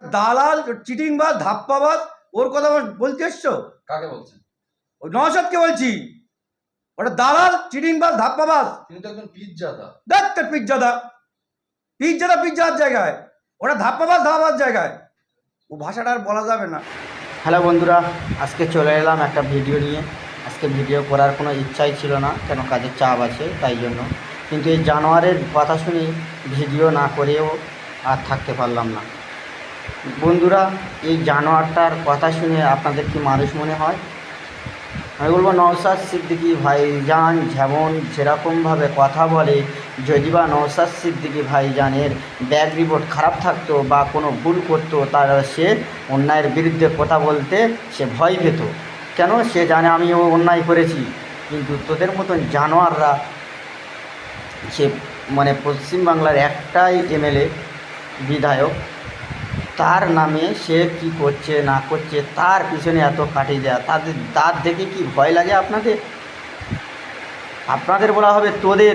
দালাল, চিটিংবাজ, ধাপ্পাবাজ, ওর কথা বলতে এসছো? কাকে বলছেন? ওই নওশাদকে বলছি। ওটা দালাল, চিটিংবাজ, ধাপ্পাবাজ। তিনি তো একজন পিজ্জাদা। দেখ তোর পিজ্জাদা, পিজ্জাদা পিজ্জার জায়গায়, ওটা ধাপ্পাবাজ ধাপ্পাবাজ জায়গায়। ও ভাষাটা আর বলা যাবে না। হ্যালো বন্ধুরা, আজকে চলে এলাম একটা ভিডিও নিয়ে। আজকে ভিডিও করার কোনো ইচ্ছাই ছিল না, কেন কাজের চাপ আছে তাই জন্য। কিন্তু এই জানোয়ারের কথা শুনে ভিডিও না করেও আর থাকতে পারলাম না। বন্ধুরা, এই জানোয়ারটার কথা শুনে আপনাদের কি মানুষ মনে হয়? আমি বলবো নওশাদ সিদ্দিকী ভাইজান যেরকমভাবে কথা বলে, যদি বা নওশাদ সিদ্দিকী ভাইজানের ব্যাক রিপোর্ট খারাপ থাকতো বা কোনো ভুল করতো, তার সে অন্যায়ের বিরুদ্ধে কথা বলতে সে ভয় পেত। কেন? সে জানে আমি ও অন্যায় করেছি। কিন্তু তোদের মতন জানোয়াররা, সে মানে পশ্চিমবাংলার একটাই এমএলএ বিধায়ক, তার নামে সে কি করছে না করছে তার পিছনে এত কাটিয়ে দেওয়া, তার দেখে কি ভয় লাগে আপনাদের? আপনাদের বলা হবে তোদের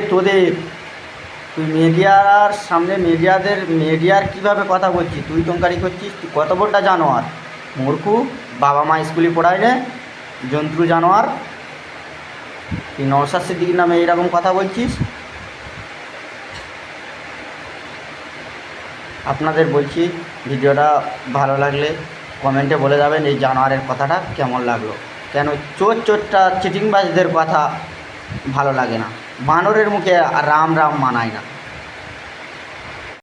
তুই মিডিয়ার সামনে মিডিয়ার কীভাবে কথা বলছিস, তুই টঙ্কারি করছিস, তুই কত বড়টা জানোয়ার মূর্খু। বাবা মা স্কুলে পড়ায় না, জন্তু জানোয়ার। তুই নওশাদ সিদ্দিকীর নামে এইরকম কথা বলছিস। আপনাদের বলছি, ভিডিওটা ভালো লাগলে কমেন্টে বলে যাবেন এই জানোয়ারের কথাটা কেমন লাগলো। কেন চোরটা চিটিংবাজদের কথা ভালো লাগে না, বানরের মুখে রাম রাম মানায় না।